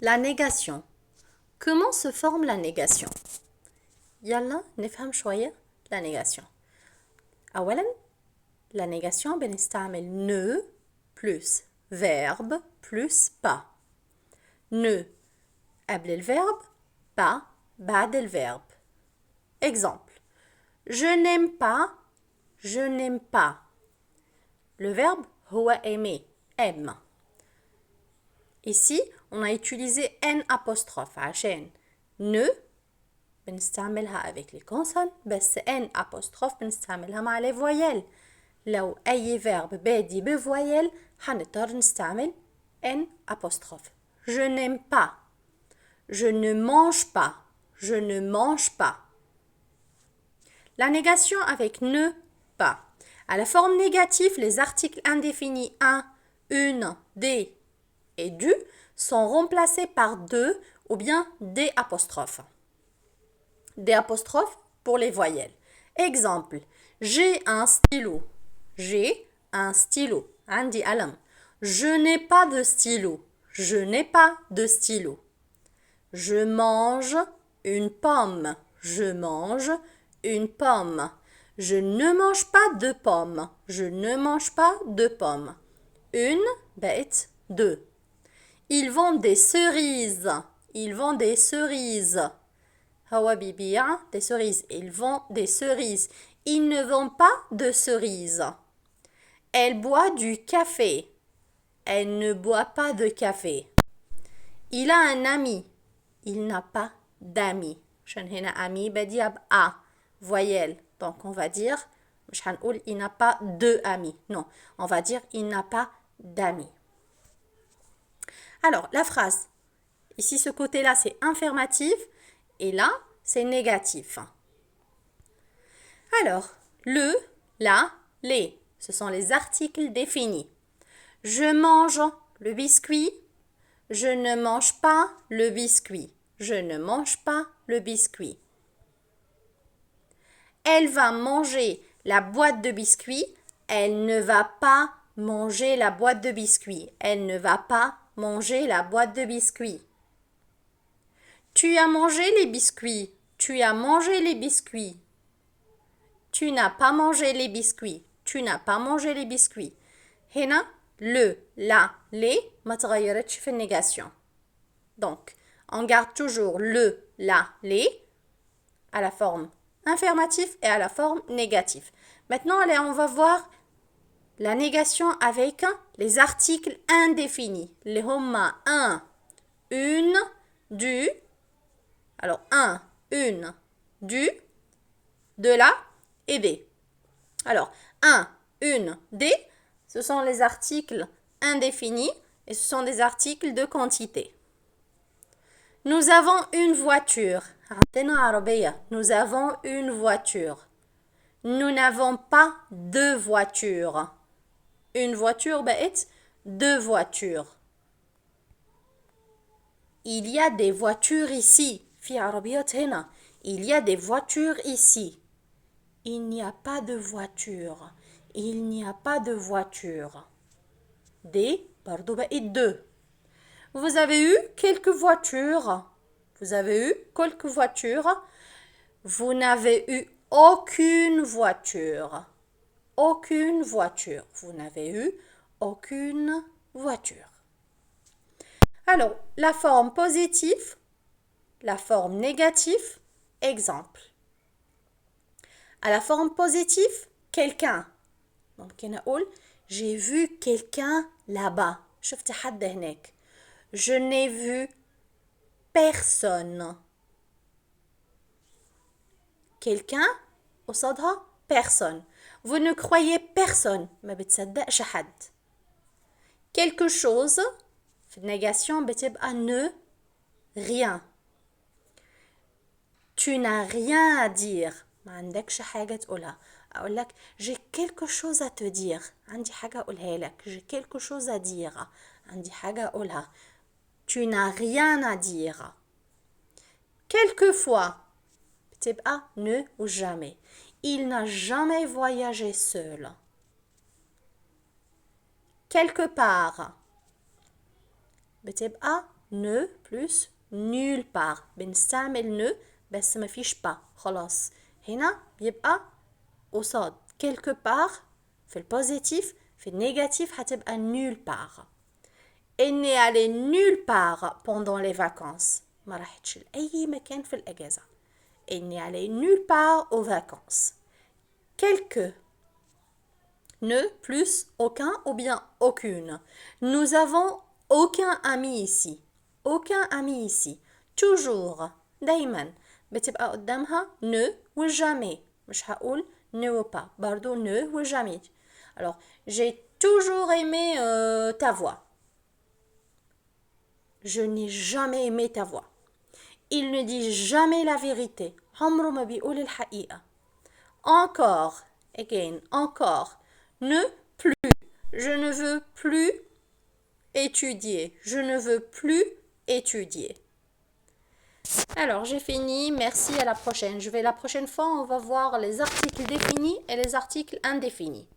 La négation. Comment se forme la négation? يلا نفهم شوية la négation. أولا la négation بنستعمل ne plus verbe plus pas. Ne قبل الverbe, pas بعد الverbe. Exemple. Je n'aime pas, je n'aime pas. Le verbe هو aimer, aime. Ici, on a utilisé n apostrophe عشان ne بنستعملها avec les consonnes بس n apostrophe بنستعملها مع les voyelles. لو أي verbe بادي بvoyelle هنضطر نستعمل n apostrophe. Je n'aime pas. Je ne mange pas. Je ne mange pas. La négation avec ne, pas. À la forme négative, les articles indéfinis un, une, des et du sont remplacés par deux ou bien des apostrophes. Des apostrophes pour les voyelles. Exemple, j'ai un stylo. J'ai un stylo. عندي قلم. Je n'ai pas de stylo. Je n'ai pas de stylo. Je mange une pomme. Je mange une pomme. Je ne mange pas de pommes. Je ne mange pas de pommes. Une bête, deux. Ils vendent des cerises. Ils vendent des cerises. هو بيبيع des cerises. Ils vendent des cerises. Ils ne vendent pas de cerises. Elle boit du café. Elle ne boit pas de café. Il a un ami. Il n'a pas d'amis. عشان هنا ami بدي بأ voyelle. Donc on va dire مش هنقول il n'a pas de amis. Non, on va dire il n'a pas d'amis. Alors la phrase. Ici ce côté-là c'est affirmatif et là c'est négatif. Alors le, la, les, ce sont les articles définis. Je mange le biscuit. Je ne mange pas le biscuit. Je ne mange pas le biscuit. Elle va manger la boîte de biscuits. Elle ne va pas manger la boîte de biscuits. Elle ne va pas manger la boîte de biscuits. Tu as mangé les biscuits. Tu as mangé les biscuits. Tu n'as pas mangé les biscuits. Tu n'as pas mangé les biscuits. هنا le, la, les ما تغيرتش في النégation. Donc, on garde toujours le, la, les à la forme affirmative et à la forme négative. Maintenant, allez, on va voir la négation avec les articles indéfinis. Les hommes un, une, du. Alors, un, une, du, de la et des. Alors, un, une, des, ce sont les articles indéfinis et ce sont des articles de quantité. Nous avons une voiture. Nous avons une voiture. Nous n'avons pas deux voitures. Une voiture, deux voitures. Il y a des voitures ici. Il y a des voitures ici. Il n'y a pas de voiture. Il n'y a pas de voiture. Des, deux. Vous avez eu quelques voitures. Vous avez eu quelques voitures. Vous n'avez eu aucune voiture. Aucune voiture. Vous n'avez eu aucune voiture. Alors, la forme positive, la forme négative, exemple. À la forme positive, quelqu'un. ممكن أقول j'ai vu quelqu'un là-bas. شفت حد هناك. Je n'ai vu personne. Quelqu'un قصادها personne. Vous ne croyez personne. ما بتصدقش حد. Quelque chose في النégation بتبقى ne rien. Tu n'as rien à dire. ما عندكش حاجة تقولها. أقول لك j'ai quelque chose à te dire. عندي حاجة أقولها لك. J'ai quelque chose à dire. عندي حاجة أقولها. Tu n'as rien à dire. Quelquefois, بتبقى ne ou jamais. Il n'a jamais voyagé seul. Quelque part, بتبقى ne plus nulle part. بنستعمل ne بس ما فيش pas. خلاص. هنا بيبقى قصاد quelque part في البوزيتيف في النيجاتيف هتبقى nulle part. Elle n'est allée nulle part pendant les vacances. ما راحتش لأي مكان في الأجازة. Elle n'est allée nulle part aux vacances. Quelques. Ne plus aucun ou bien aucune. Nous avons aucun ami ici. Aucun ami ici. Toujours. دايما. بتبقى قدامها ne ou jamais. مش هقول ne ou pas. برضو ne ou jamais. Alors, j'ai toujours aimé ta voix. Je n'ai jamais aimé ta voix. Il ne dit jamais la vérité. عمره ما بيقول الحقيقة. Encore. Again. Encore. Ne plus. Je ne veux plus étudier. Je ne veux plus étudier. Alors, j'ai fini. Merci, à la prochaine. La prochaine fois, on va voir les articles définis et les articles indéfinis.